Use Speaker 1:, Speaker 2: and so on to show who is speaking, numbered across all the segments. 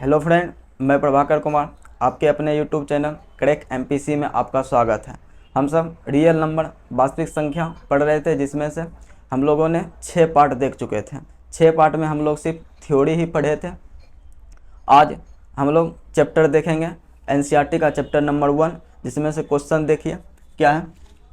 Speaker 1: Hello friend, मैं प्रभाकर कुमार आपके अपने यूट्यूब चैनल क्रैक एमपीसी में आपका स्वागत है। हम सब रियल नंबर वास्तविक संख्या पढ़ रहे थे, जिसमें से हम लोगों ने 6 पार्ट देख चुके थे। 6 पार्ट में हम लोग सिर्फ थ्योरी ही पढ़े थे। आज हम लोग चैप्टर देखेंगे एनसीईआरटी का चैप्टर नंबर 1, जिसमें से क्वेश्चन देखिए क्या है।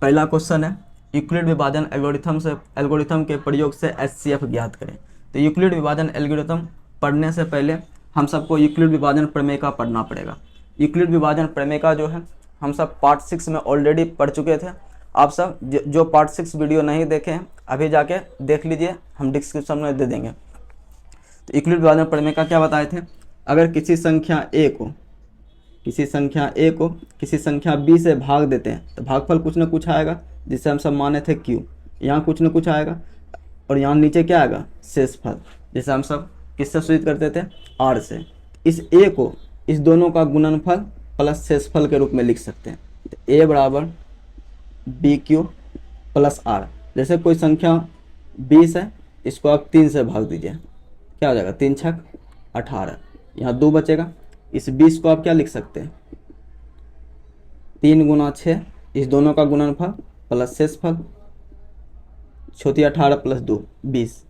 Speaker 1: पहला क्वेश्चन है यूक्लिड विभाजन एल्गोरिथम के प्रयोग से एचसीएफ ज्ञात करें। तो यूक्लिड विभाजन एल्गोरिथम पढ़ने से पहले हम सबको यूक्लिड विभाजन प्रमेय का पढ़ना पड़ेगा। यूक्लिड विभाजन प्रमेय का जो है हम सब पार्ट 6 में ऑलरेडी पढ़ चुके थे। आप सब जो पार्ट 6 वीडियो नहीं देखे हैं अभी जाके देख लीजिए, हम डिस्क्रिप्शन में दे देंगे। तो यूक्लिड विभाजन प्रमेय का क्या बताए थे, अगर किसी संख्या a को किसी संख्या b से भाग देते हैं तो भागफल कुछ ना कुछ आएगा, जिसे हम सब माने थे q। यहाँ कुछ ना कुछ आएगा और यहाँ नीचे क्या आएगा, शेषफल, जिसे हम सब किससे सूचित करते थे, r से। इस a को इस दोनों का गुणनफल प्लस शेषफल के रूप में लिख सकते हैं। तो a बराबर bq प्लस r। जैसे कोई संख्या 20 है, इसको आप 3 से भाग दीजिए, क्या हो जाएगा, 3 छक 18। यहाँ 2 बचेगा। इस 20 को आप क्या लिख सकते हैं, 3 गुना 6, इस दोनों का गुणनफल प्लस शेषफल, छोटी 18 प्लस 2 20।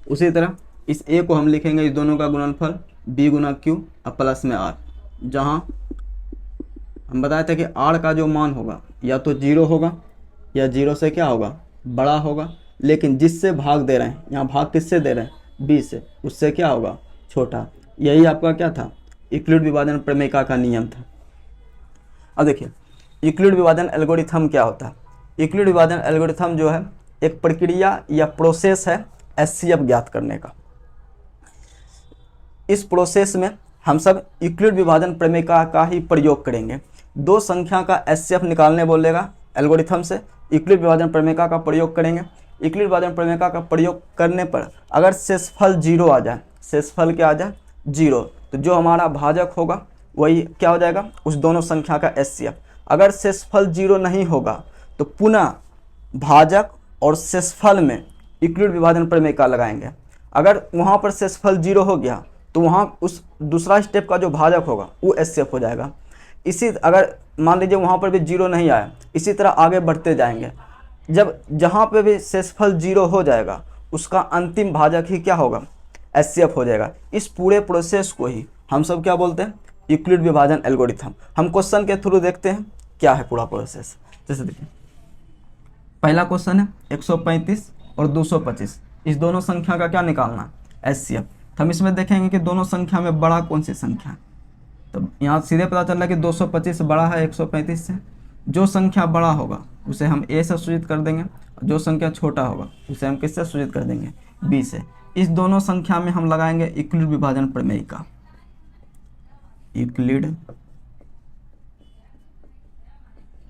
Speaker 1: उसी तरह इस a को हम लिखेंगे इस दोनों का गुणनफल b गुना q और प्लस में r, जहाँ हम बताए थे कि r का जो मान होगा या तो 0 होगा या 0 से क्या होगा, बड़ा होगा। लेकिन जिससे भाग दे रहे हैं, यहाँ भाग किससे दे रहे हैं, b से, उससे क्या होगा, छोटा। यही आपका क्या था, यूक्लिड विभाजन प्रमेय का नियम था। अब देखिए यूक्लिड विभाजन एल्गोरिथम क्या होता है। यूक्लिड विभाजन एल्गोरिथम जो है एक प्रक्रिया या प्रोसेस है एचसीएफ ज्ञात करने का। इस प्रोसेस में हम सब यूक्लिड विभाजन प्रमेय का ही प्रयोग करेंगे। दो संख्या का एचसीएफ निकालने बोलेगा एल्गोरिथम से, यूक्लिड विभाजन प्रमेय का प्रयोग करेंगे। यूक्लिड विभाजन प्रमेय का प्रयोग करने पर अगर शेषफल 0 आ जाए, शेषफल क्या आ जाए 0, तो जो हमारा भाजक होगा वही क्या हो जाएगा, उस दोनों संख्या का एचसीएफ। अगर शेषफल 0 नहीं होगा तो पुनः भाजक और शेषफल में यूक्लिड विभाजन प्रमेय का लगाएंगे। अगर वहाँ पर शेषफल 0 हो गया तो वहाँ उस दूसरा स्टेप का जो भाजक होगा वो एचसीएफ हो जाएगा। इसी अगर मान लीजिए वहाँ पर भी 0 नहीं आया, इसी तरह आगे बढ़ते जाएंगे। जब जहाँ पे भी शेषफल 0 हो जाएगा उसका अंतिम भाजक ही क्या होगा, एचसीएफ हो जाएगा। इस पूरे प्रोसेस को ही हम सब क्या बोलते हैं, यूक्लिड विभाजन एल्गोरिथम। हम क्वेश्चन के थ्रू देखते हैं क्या है पूरा प्रोसेस। जैसे देखिए पहला क्वेश्चन है 135 और 225, इस दोनों संख्या का क्या निकालना है, एचसीएफ। तो हम इसमें देखेंगे कि दोनों संख्या में बड़ा कौन सी संख्या है। तो यहाँ सीधे पता चल रहा है कि 225 बड़ा है 135 से। जो संख्या बड़ा होगा उसे हम a से सूचित कर देंगे, जो संख्या छोटा होगा उसे हम किससे सूचित कर देंगे, b से। इस दोनों संख्या में हम लगाएंगे यूक्लिड विभाजन प्रमेय का, यूक्लिड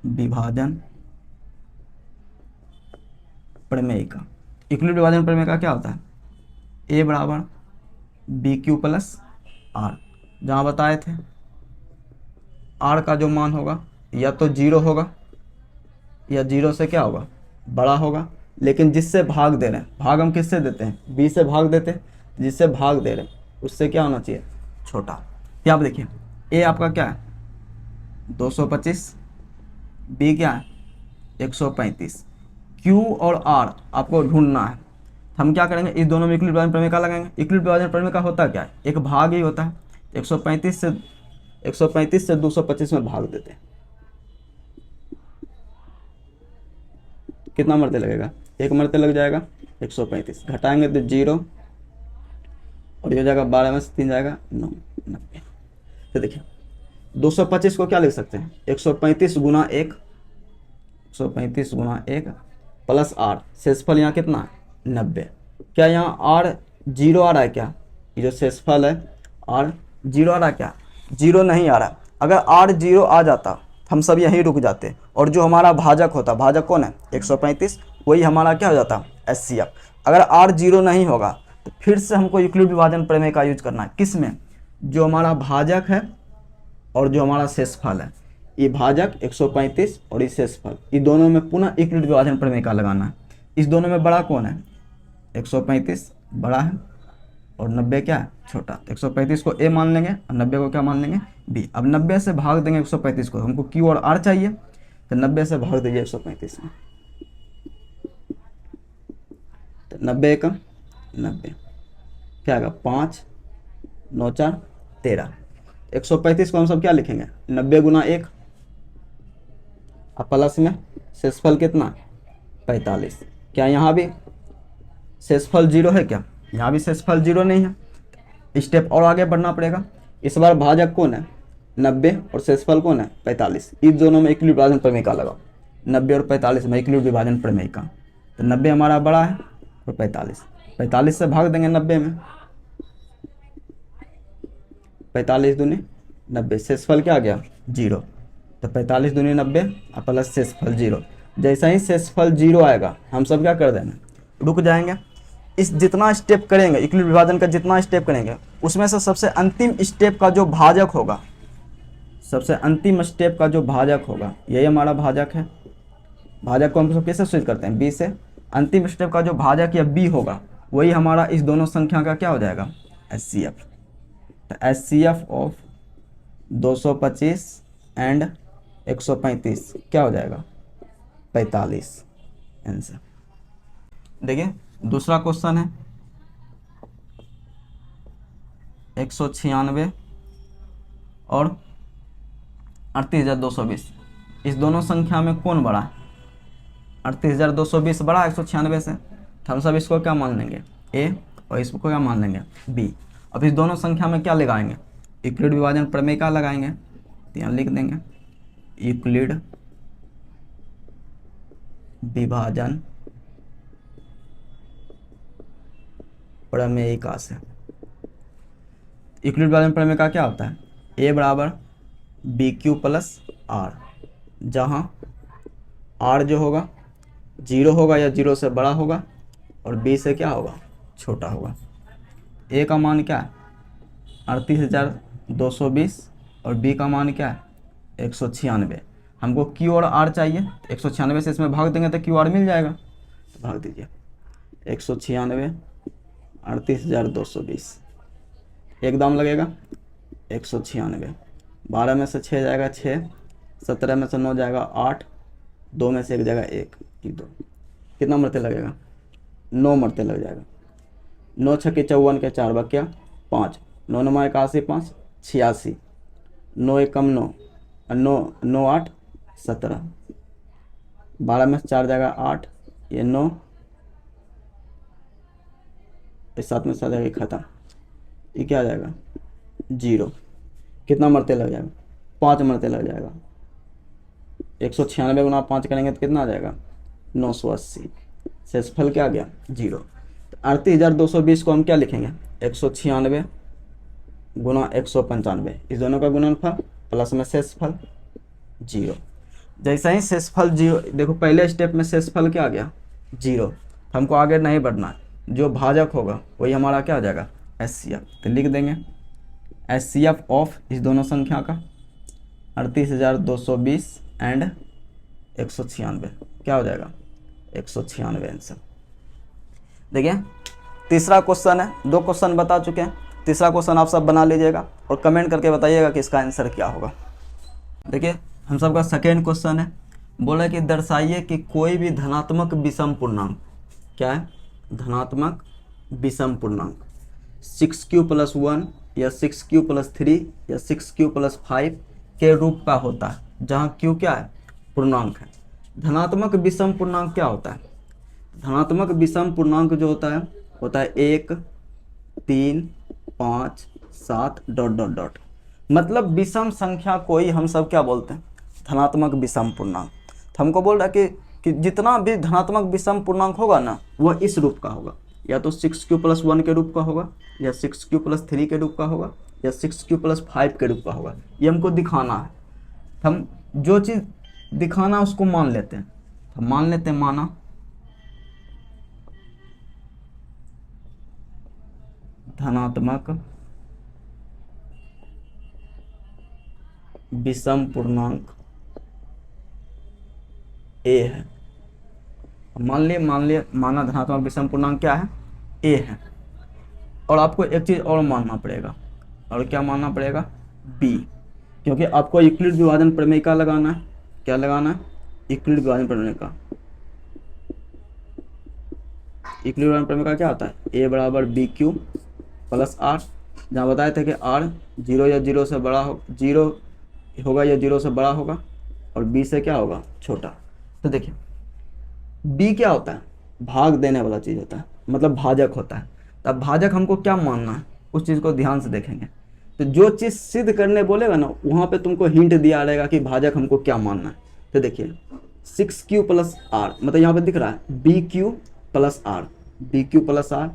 Speaker 1: विभाजन प्रमेय का। यूक्लिड विभाजन प्रमेय का क्या होता है, a बराबर bq प्लस r। जहाँ बताए थे r का जो मान होगा या तो 0 होगा या 0 से क्या होगा, बड़ा होगा। लेकिन जिससे भाग दे रहे हैं, भाग हम किससे देते हैं, b से भाग देते हैं, जिससे भाग दे रहे हैं उससे क्या होना चाहिए, छोटा। क्या आप देखिए a आपका क्या है 225, b क्या है 135, q और r आपको ढूंढना है। हम क्या करेंगे, इस दोनों में यूक्लिड विभाजन प्रमेय का लगाएंगे। यूक्लिड विभाजन प्रमेय का होता क्या है, एक भाग ही होता है। 135 से 225 में भाग देते हैं, कितना मरते लगेगा, एक मरते लग जाएगा 135, घटाएंगे तो 0 और ये हो जाएगा 12 में से 3 जाएगा 9, 90। तो देखिए 225 को क्या लिख सकते हैं, 135 गुना 1, 135 गुना 1 प्लस r, शेषफल यहाँ कितना 90। क्या यहाँ r 0 आ रहा है, क्या ये जो शेषफल है r 0 आ रहा है, क्या 0 नहीं आ रहा। अगर r 0 आ जाता हम सब यहीं रुक जाते और जो हमारा भाजक होता, भाजक कौन है 135, वही हमारा क्या हो जाता, एचसीएफ। अगर r 0 नहीं होगा तो फिर से हमको यूक्लिड विभाजन प्रमेय का यूज करना है, किस में, जो हमारा भाजक है और जो हमारा शेषफल है। ये भाजक 135 और ये शेषफल, ये दोनों में पुनः यूक्लिड विभाजन प्रमेय का लगाना है। इस दोनों में बड़ा कौन है 135 बड़ा है और 90 क्या है, छोटा। तो 135 को ए मान लेंगे और 90 को क्या मान लेंगे, बी। अब 90 से भाग देंगे 135 को, हमको क्यू और आर चाहिए, तो 90 से भाग दीजिए 135 में। तो 90 का 90 क्या आएगा, 5 9 4 13। 135 को हम सब क्या लिखेंगे, 90 गुना 1, अब प्लस में शेषफल कितना, 45। क्या यहाँ भी शेषफल 0 है क्या, यहाँ भी शेषफल 0 नहीं है। स्टेप और आगे बढ़ना पड़ेगा। इस बार भाजक कौन है, 90 और शेषफल कौन है, 45। इस दोनों में इक्वलिब्रियम विभाजन प्रमेय का लगाओ, 90 और 45 में इक्वलिब्रियम विभाजन प्रमेय का। तो 90 हमारा बड़ा है और 45 से भाग देंगे 90 में, 45 दूनी 90, शेषफल क्या आ गया, 0। तो 45 दूनी 90 और प्लस शेषफल 0। जैसा ही शेषफल 0 आएगा हम सब क्या कर देंगे, रुक जाएंगे। इस जितना स्टेप करेंगे इक्वलिब्रियम विभाजन का, जितना स्टेप करेंगे उसमें से सबसे अंतिम स्टेप का जो भाजक होगा, सबसे अंतिम स्टेप का जो भाजक होगा, यही हमारा भाजक है। भाजक को हम सब कैसे सूचित करते हैं, बी से। अंतिम स्टेप का जो भाजक या बी होगा वही हमारा इस दोनों संख्या का क्या हो जाएगा, HCF। तो HCF ऑफ 225 एंड 135 क्या हो जाएगा, 45 आंसर। देखिए दूसरा क्वेश्चन है 196 और 38,220, इस दोनों संख्या में कौन बड़ा है, 38,220 बड़ा 196 से। तो हम सब इसको क्या मान लेंगे, ए, और इसको क्या मान लेंगे, बी। अब इस दोनों संख्या में क्या लगाएंगे, यूक्लिड विभाजन प्रमेय का लगाएंगे। तो यहाँ लिख देंगे यूक्लिड विभाजन प्रमेय का से। यूक्लिड विभाजन प्रमेय का क्या होता है, ए बराबर बी क्यू प्लस आर, जहाँ आर जो होगा 0 होगा या 0 से बड़ा होगा और बी से क्या होगा, छोटा होगा। ए का मान क्या है, 38,220 और बी का मान क्या है, 196। हमको क्यू और आर चाहिए, 196 से इसमें भाग देंगे तो क्यू आर मिल जाएगा। तो भाग दीजिए 196 38,220, एक दाम लगेगा 196, 12 में से 6 जाएगा 6, 17 में से 9 जाएगा 8, 2 में से 1 जाएगा 1 की 2, कितना मरते लगेगा, 9 मरते लग जाएगा। 9 छक्के 54 के 4 बक्या 5, 9 9 81 5 86, 9 1 कम 9 9 9 8 17, 12 में से 4 जाएगा 8, ये 9, इस 7 में से 7 जाएगा खत्म, ये क्या आ जाएगा 0। कितना मरते लग जाएगा, 5 मरते लग जाएगा। 196 गुना 5 करेंगे तो कितना आ जाएगा, 980। शेषफल क्या आ गया, 0। तो 38,220 को हम क्या लिखेंगे, 196 गुना 195, इस दोनों का गुणनफल प्लस में शेषफल 0। जैसा ही शेषफल 0, देखो पहले स्टेप में शेषफल क्या आ गया, 0। हमको आगे नहीं बढ़ना है, जो भाजक होगा वही हमारा क्या हो जाएगा, HCF। तो लिख देंगे HCF ऑफ इस दोनों संख्या का 38,220 एंड 196 क्या हो जाएगा, 196 आंसर। देखिए तीसरा क्वेश्चन है, 2 क्वेश्चन बता चुके हैं, तीसरा क्वेश्चन आप सब बना लीजिएगा और कमेंट करके बताइएगा कि इसका आंसर क्या होगा। देखिए हम सबका सेकेंड क्वेश्चन है, बोला कि दर्शाइए कि कोई भी धनात्मक विषम पूर्णांक, क्या है, धनात्मक विषम पूर्णांक 6q + 1 या 6q + 3 या 6q + 5 के रूप का होता है, जहाँ q क्या है, पूर्णांक है। धनात्मक विषम पूर्णांक क्या होता है, धनात्मक विषम पूर्णांक जो होता है 1 3 5 7 ... मतलब विषम संख्या कोई हम सब क्या बोलते हैं, धनात्मक विषम पूर्णांक। तो हमको बोल रहा है कि जितना भी धनात्मक विषम पूर्णांक होगा ना वह इस रूप का होगा, या तो 6q + 1 के रूप का होगा, या 6q + 3 के रूप का होगा, या 6q + 5 के रूप का होगा। ये हमको दिखाना है, हम जो चीज़ दिखाना उसको मान लेते हैं। तो मान लेते हैं, माना धनात्मक विषम पूर्णांक a है। मान लिए माना धनात्मक विषम पूर्णांक क्या है, a है। और आपको एक चीज़ और मानना पड़ेगा, और क्या मानना पड़ेगा, बी, क्योंकि आपको यूक्लिड विभाजन प्रमेय का लगाना है। क्या लगाना है, यूक्लिड विभाजन प्रमेय का। यूक्लिड विभाजन प्रमेय का क्या होता है, ए बराबर बी क्यू प्लस आर, जहाँ बताए थे कि आर जीरो या जीरो से बड़ा हो, जीरो होगा या जीरो से बड़ा होगा, और बी से क्या होगा, छोटा। तो देखिए बी क्या होता है, भाग देने वाला चीज़ होता है, मतलब भाजक होता है। तब भाजक हमको क्या मानना है, उस चीज़ को ध्यान से देखेंगे। तो जो चीज़ सिद्ध करने बोलेगा ना, वहाँ पे तुमको हिंट दिया रहेगा कि भाजक हमको क्या मानना है। तो देखिए 6q प्लस आर, मतलब यहाँ पे दिख रहा है B Q plus R, B Q plus R,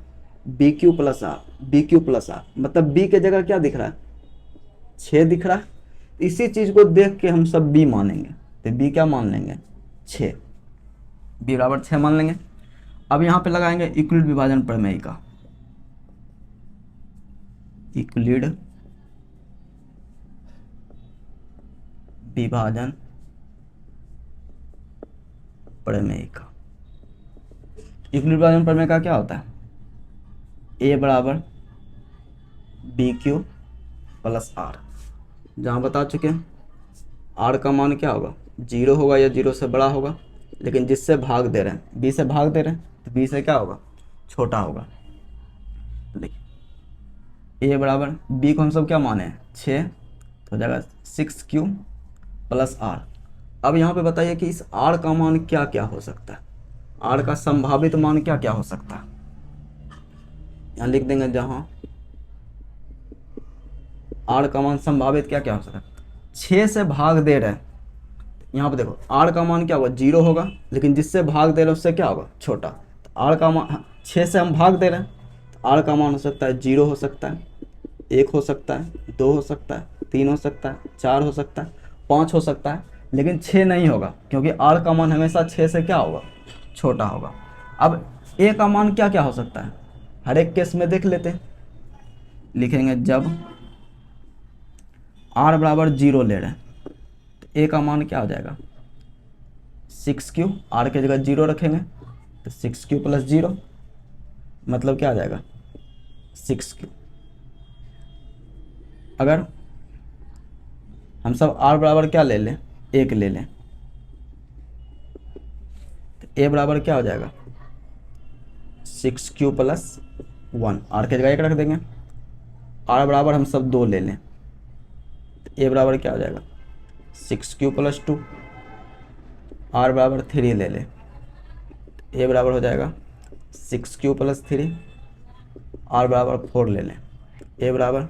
Speaker 1: B Q plus R, B Q plus R, मतलब बी के जगह क्या दिख रहा है, 6 दिख रहा है। इसी चीज़ को देख के हम सब बी मानेंगे। तो बी क्या मान लेंगे, 6, बी बराबर 6 मान लेंगे। अब यहाँ पे लगाएंगे यूक्लिड विभाजन प्रमेय का, यूक्लिड विभाजन प्रमेय का। यूक्लिड विभाजन प्रमेय का क्या होता है, ए बराबर बी क्यू प्लस आर, जहाँ बता चुके हैं आर का मान क्या होगा, जीरो होगा या जीरो से बड़ा होगा, लेकिन जिससे भाग दे रहे हैं, बी से भाग दे रहे हैं, तो बी से क्या होगा, छोटा होगा। देखिए ए बराबर बी को हम सब क्या माने हैं, 6, तो हो जाएगा 6q प्लस आर। अब यहाँ पे बताइए कि इस आर का मान क्या क्या हो सकता है, आर का संभावित मान क्या क्या हो सकता है। यहाँ लिख देंगे जहाँ आर का मान संभावित क्या क्या हो सकता है, 6 से भाग दे रहे हैं, यहाँ पे देखो आर का मान क्या होगा, जीरो होगा, लेकिन जिससे भाग दे रहे हैं उससे क्या होगा, छोटा। तो आर का मान 6 से हम भाग दे रहे हैं, तो आर का मान हो सकता है 0 हो सकता है, 1 हो सकता है, 2 हो सकता है, 3 हो सकता है, 4 हो सकता है, 5 हो सकता है, लेकिन 6 नहीं होगा, क्योंकि आर का मान हमेशा 6 से क्या होगा, छोटा होगा। अब ए का मान क्या क्या हो सकता है, हर एक केस में देख लेते हैं। लिखेंगे जब आर बराबर 0 ले रहे हैं, तो ए का मान क्या हो जाएगा, 6q, आर के जगह 0 रखेंगे, तो 6q प्लस 0, मतलब क्या आ जाएगा, 6q। अगर हम सब आर बराबर क्या ले लें, 1 ले लें, तो ए बराबर क्या हो जाएगा, 6q प्लस 1, आर के जगह 1 रख देंगे। आर बराबर हम सब 2 ले लें, तो ए बराबर क्या हो जाएगा, 6q प्लस 2, आर बराबर 3 ले लें, तो ए बराबर हो जाएगा 6q प्लस 3, आर बराबर 4 ले लें, ए बराबर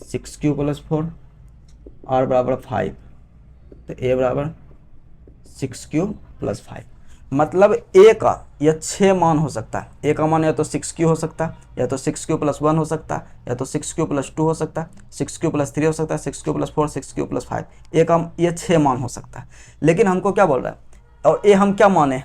Speaker 1: 6q प्लस 4, आर बराबर 5, तो ए बराबर 6q प्लस 5। मतलब ए का यह 6 मान हो सकता है, ए का मान या तो 6q हो सकता है, या तो 6q प्लस 1 हो सकता है, या तो 6q प्लस 2 हो सकता है, 6q प्लस 3 हो सकता है, 6q प्लस 4, 6q प्लस 5, ए का ये 6 मान हो सकता है। लेकिन हमको क्या बोल रहा है, और ए हम क्या माने,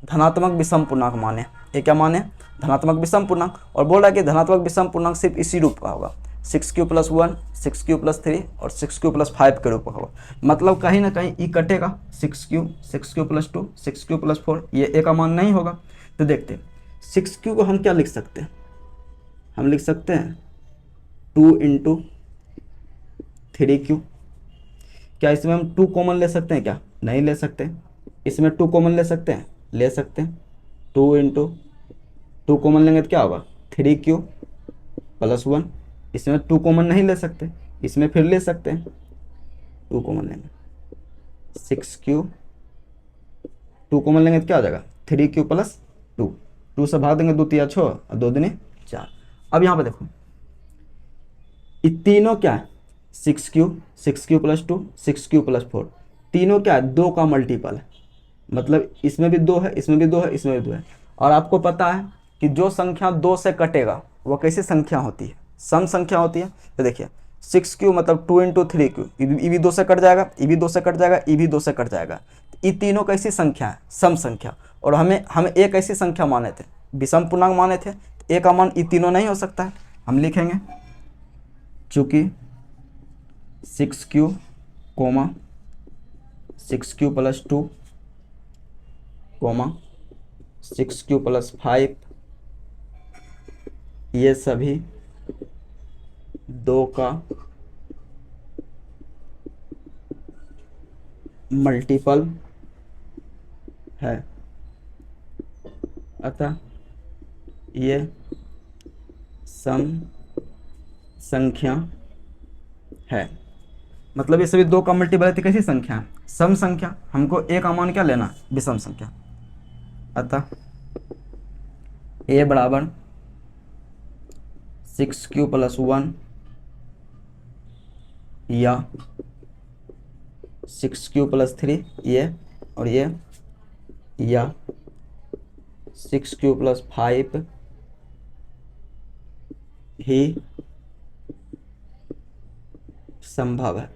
Speaker 1: धनात्मक विषम पूर्णांक माने, ये क्या माने, धनात्मक विषम पूर्णांक, और बोल रहा है कि धनात्मक विषम पूर्णांक सिर्फ इसी रूप का होगा, 6q प्लस 1, 6q प्लस 3 और 6q प्लस 5 के रूप का होगा। मतलब कहीं ना कहीं ई कटेगा, 6q, 6q plus 2, 6q plus 4, ये ए का मान नहीं होगा। तो देखते हैं 6q को हम क्या लिख सकते हैं, हम लिख सकते हैं 2 इंटू 3q। क्या इसमें हम 2 कॉमन ले सकते हैं, क्या नहीं ले सकते, इसमें 2 कॉमन ले सकते हैं, ले सकते हैं। 2 इंटू 2 कॉमन लेंगे तो क्या होगा, 3q प्लस 1, इसमें 2 कॉमन नहीं ले सकते, इसमें फिर ले सकते हैं, 2 कॉमन लेंगे, 6q, 2 कॉमन लेंगे तो क्या हो जाएगा, 3q प्लस 2, 2 से भाग देंगे, 2 तिया 6 और 2 दूनी 4। अब यहाँ पे देखो ये तीनों क्या है, 6q, 6q plus 2, 6q plus 4, तीनों क्या है, 2 का मल्टीपल है, मतलब इसमें भी 2 है, इसमें भी 2 है, इसमें भी 2 है। और आपको पता है कि जो संख्या 2 से कटेगा वो कैसी संख्या होती है, सम संख्या होती है। तो देखिए 6q मतलब 2 इंटू 3q, ई भी 2 से कट जाएगा, ई भी 2 से कट जाएगा, ई भी 2 से कट जाएगा। ये तीनों कैसी संख्या है, सम संख्या। और हम एक ऐसी संख्या माने थे, विषम पूर्णांक माने थे, तो ए का मान ये तीनों नहीं हो सकता है। हम लिखेंगे चूँकि 6q, 6q plus 2, 6q plus 5 ये सभी 2 का मल्टीपल है, अतः ये सम संख्या है। मतलब ये सभी 2 का मल्टीपल है तो कैसी संख्या है? सम संख्या। हमको ए का मान क्या लेना? विषम संख्या। अतः ए बराबर 6q + 1 या 6q + 3 ये और ये, या 6q + 5 ही संभव है।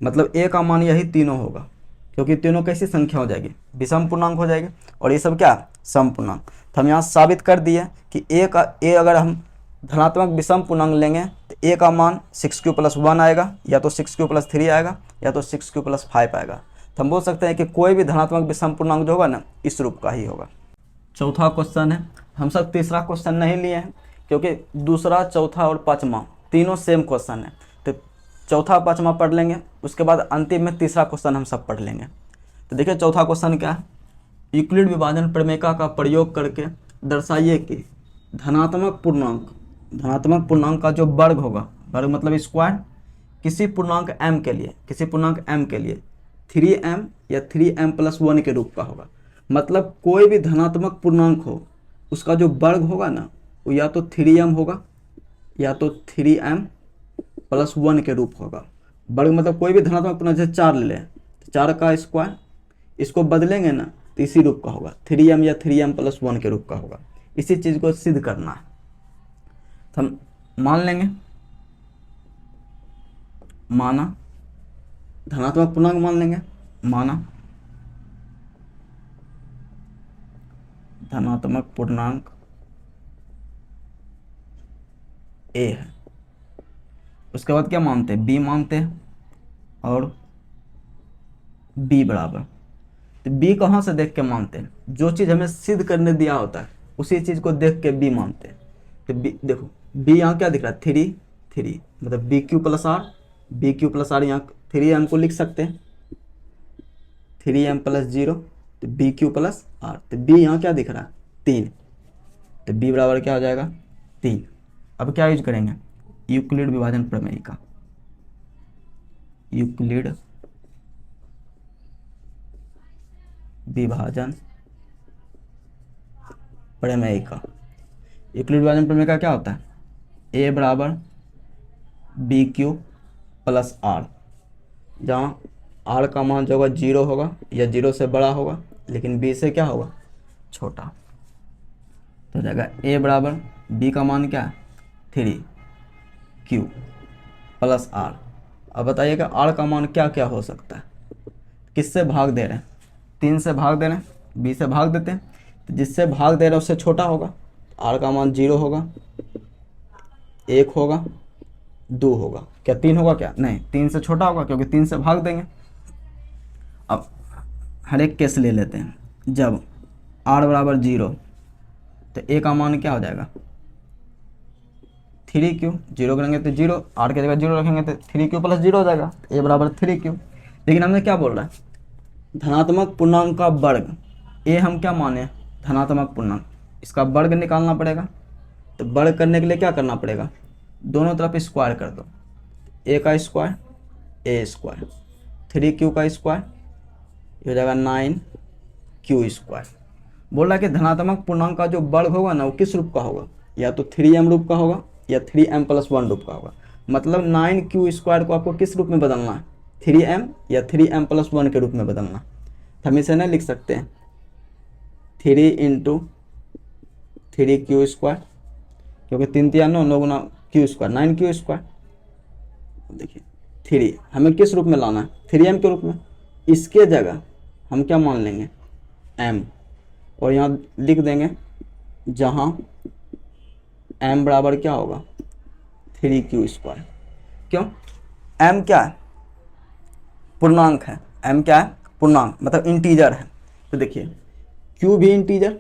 Speaker 1: मतलब ए का मान यही तीनों होगा, क्योंकि तीनों कैसी संख्या हो जाएगी? विषम पूर्णांक हो जाएगी, और ये सब क्या? सम पूर्णांक। तो हम यहाँ साबित कर दिए कि ए अगर हम धनात्मक विषम पूर्णांक लेंगे तो ए का मान 6q + 1 आएगा, या तो 6q + 3 आएगा, या तो 6q + 5 आएगा। तो हम बोल सकते हैं कि कोई भी धनात्मक विषम पूर्णांक जो होगा ना, इस रूप का ही होगा। चौथा क्वेश्चन है, हम सब तीसरा क्वेश्चन नहीं लिए हैं क्योंकि दूसरा, चौथा और पाँचवा तीनों सेम क्वेश्चन है। तो चौथा पाँचवा पढ़ लेंगे, उसके बाद अंतिम में तीसरा क्वेश्चन हम सब पढ़ लेंगे। तो देखिए चौथा क्वेश्चन क्या है? यूक्लिड विभाजन प्रमेय का प्रयोग करके दर्शाइए कि धनात्मक पूर्णांक का जो वर्ग होगा, वर्ग मतलब स्क्वायर, किसी पूर्णांक m के लिए 3m या 3m + 1 के रूप का होगा। मतलब कोई भी धनात्मक पूर्णांक हो, उसका जो वर्ग होगा ना, वो या तो 3m होगा या तो 3m + 1 के रूप होगा। वर्ग मतलब कोई भी धनात्मक पूर्णांक, जैसे 4 ले लें तो 4 का स्क्वायर, इसको बदलेंगे ना तो इसी रूप का होगा, 3m या 3m + 1 के रूप का होगा। इसी चीज़ को सिद्ध करना है। तो हम मान लेंगे, माना धनात्मक पूर्णांक मान लेंगे, माना धनात्मक पूर्णांक a है। उसके बाद क्या मानते हैं? b मानते हैं, और b बराबर, तो b कहाँ से देख के मानते हैं? जो चीज़ हमें सिद्ध करने दिया होता है उसी चीज़ को देख के b मानते हैं। तो b देखो, b यहाँ क्या दिख रहा है? 3 मतलब BQ + R, यहाँ 3m को लिख सकते हैं 3m + 0, तो BQ + R। तो b यहाँ क्या दिख रहा है? 3, तो b बराबर क्या हो जाएगा? 3। अब क्या यूज करेंगे? यूक्लिड विभाजन प्रमेय का, यूक्लिड विभाजन प्रमेय का। यूक्लिड विभाजन प्रमेय का क्या होता है? a बराबर BQ + R, जहाँ R का मान जो होगा 0 होगा या 0 से बड़ा होगा, लेकिन b से क्या होगा? छोटा। तो हो जाएगा a बराबर, b का मान क्या है? 3q + R। अब बताइएगा R का मान क्या क्या हो सकता है? किससे भाग दे रहे हैं? 3 से भाग दे रहे हैं, b से भाग देते हैं, तो जिससे भाग दे रहे हैं उससे छोटा होगा। R का मान 0 होगा, 1 होगा, 2 होगा। क्या 3 होगा? क्या नहीं, 3 से छोटा होगा, क्योंकि 3 से भाग देंगे। अब हर एक केस ले लेते हैं। जब R बराबर 0, तो a का मान क्या हो जाएगा? 3q, 0 करेंगे तो 0, R की जगह 0 रखेंगे तो 3q + 0 हो जाएगा, a बराबर 3q। लेकिन हमने क्या बोल रहा है? धनात्मक पूर्णांक का वर्ग। a हम क्या माने? धनात्मक पूर्णांक, इसका वर्ग निकालना पड़ेगा। तो वर्ग करने के लिए क्या करना पड़ेगा? दोनों तरफ स्क्वायर कर दो, a का स्क्वायर, a², 3q का स्क्वायर, ये हो जाएगा 9q²। बोल रहा है कि धनात्मक पूर्णांक का जो वर्ग होगा ना, वो किस रूप का होगा? या तो 3m रूप का होगा या 3m + 1 रूप का होगा। मतलब 9q² को आपको किस रूप में बदलना है? 3m या 3m + 1 के रूप में बदलना। तो हम इसे नहीं लिख सकते हैं 3 × 3q², क्योंकि 3 3 9 9 गुना q², 9q²। देखिए 3 हमें किस रूप में लाना है? 3m के रूप में। इसके जगह हम क्या मान लेंगे? m, और यहाँ लिख देंगे जहाँ m बराबर क्या होगा? 3q²। क्यों? m क्या है? पूर्णांक है। m क्या है? पूर्णांक, मतलब इंटीजर है। तो देखिए q भी इंटीजर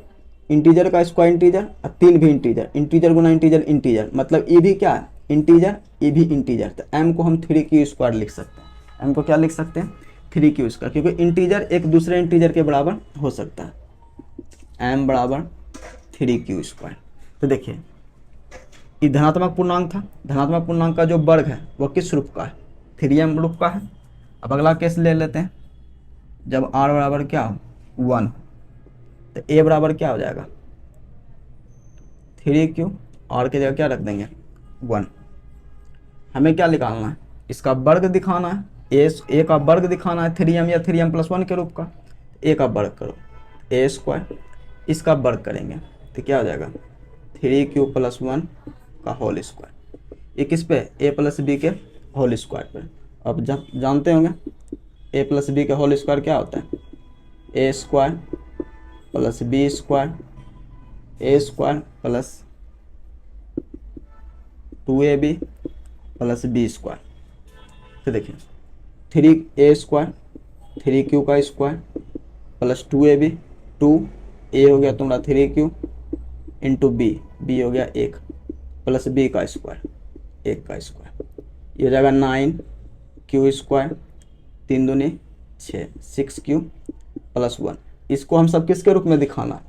Speaker 1: इंटीजर का स्क्वायर इंटीजर और 3 भी इंटीजर, इंटीजर गुना इंटीजर इंटीजर, मतलब ये भी क्या है इंटीजर, ये भी इंटीजर। तो m को हम 3q² लिख सकते हैं। m को क्या लिख सकते हैं 3q², क्योंकि इंटीजर एक दूसरे इंटीजर के बराबर हो सकता है। m बराबर 3q²। तो देखिए ये धनात्मक पूर्णांक था, धनात्मक पूर्णांक का जो वर्ग है वो किस रूप का है 3m रूप का है। अब अगला केस ले लेते हैं, जब r बराबर क्या हो 1, तो a बराबर क्या हो जाएगा 3q, r की जगह क्या रख देंगे 1। हमें क्या निकालना है, इसका वर्ग दिखाना है, a का वर्ग दिखाना है 3m या 3m+1 के रूप का। a का वर्ग करो a², इसका वर्ग करेंगे तो क्या हो जाएगा 3q+1 का होल स्क्वायर। ये किस पे a+b के होल स्क्वायर पे। अब जानते होंगे a+b के होल स्क्वायर क्या होता है a² + b² a² + 2ab + b²। तो देखिए 3a² 3q का स्क्वायर + 2ab, 2a हो गया तुम्हारा 3q इंटू b हो गया 1 + b का स्क्वायर 1 का स्क्वायर, ये हो जाएगा 9q², 3 दूनी 6, 6q + 1। इसको हम सब किसके रूप में दिखाना है,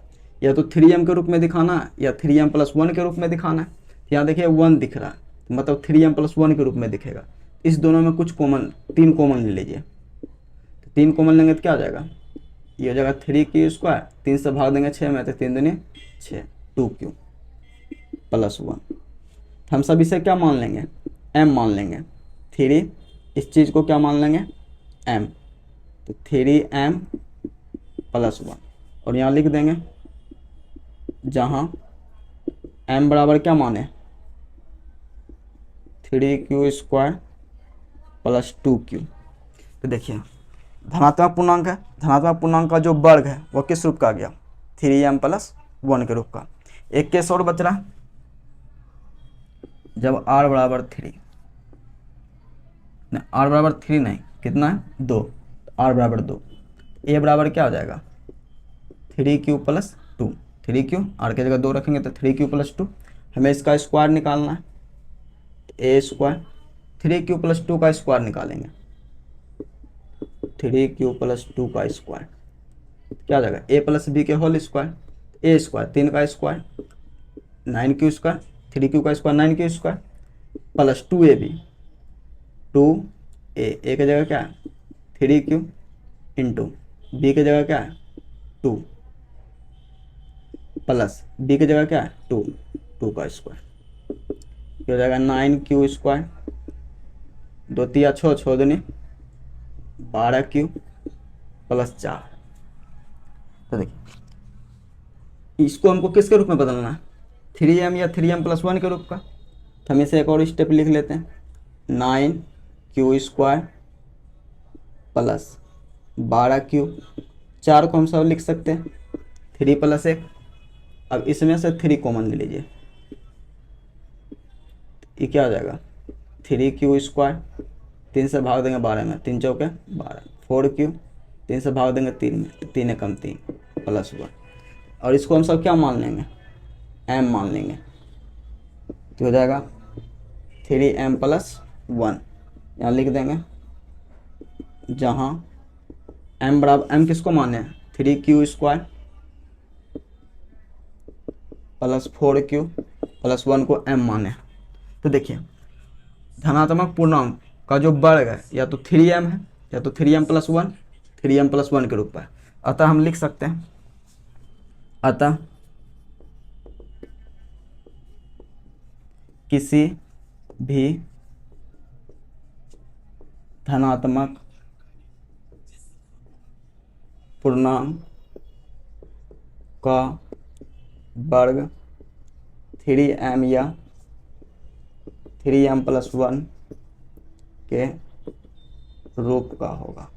Speaker 1: या तो 3m के रूप में दिखाना है या 3m+1 के रूप में दिखाना है। यहाँ देखिए 1 दिख रहा है, तो मतलब 3m+1 के रूप में दिखेगा। इस दोनों में कुछ कॉमन, 3 कॉमन ले लीजिए, तो 3 कॉमन लेंगे तो क्या हो जाएगा, ये हो जाएगा 3q², 3 से भाग देंगे 6 में, तो 3 दूनी 6, 2q + 1। हम सब इसे क्या मान लेंगे m मान लेंगे, 3 इस चीज़ को क्या मान लेंगे m, तो 3m + 1 और यहाँ लिख देंगे जहाँ m बराबर क्या माने 3q² + 2q। तो देखिए धनात्मक पूर्णांक है, धनात्मक पूर्णांक का जो वर्ग है वो किस रूप का आ गया 3m+1 के रूप का। एक केस और बच रहा है, जब r बराबर 3, r बराबर 3 नहीं कितना है 2, r बराबर 2, a बराबर क्या हो जाएगा 3q + 2, 3q r की जगह 2 रखेंगे तो 3q + 2। हमें इसका स्क्वायर निकालना है, a², 3q + 2 का स्क्वायर निकालेंगे, 3q + 2 का स्क्वायर क्या हो जाएगा a + b के होल स्क्वायर, a², 3 का स्क्वायर 9q², 3q का स्क्वायर 9q² + 2ab, 2a की जगह क्या है 3q इंटू b की जगह क्या है 2 प्लस b की जगह क्या है 2, 2 का स्क्वायर, ये हो जाएगा 9q², 2 तिया 6, 6 दूनी 12q + 4। तो देखिए इसको हमको किसके रूप में बदलना है 3m या 3m+1 के रूप का। तो हम इसे एक और स्टेप लिख लेते हैं, 9q² + 12q, 4 को हम सब लिख सकते हैं 3 + 1। अब इसमें से 3 कॉमन ले लीजिए, ये क्या हो जाएगा 3q², 3 से भाग देंगे 12 में, 3 चौके 12, 4q 3 से भाग देंगे 3 में, 3 एकम 3 + 1। और इसको हम सब क्या मान लेंगे m मान लेंगे, तो हो जाएगा 3m + 1, यहाँ लिख देंगे जहाँ m बराबर, m किसको माने 3q² + 4q + 1 को m माने। तो देखिए धनात्मक पूर्णांक का जो वर्ग है या तो 3m है या तो 3m+1, 3m+1 के रूप में। अतः हम लिख सकते हैं, अतः किसी भी धनात्मक पूर्णांक का वर्ग 3m या 3m+1 के रूप का होगा।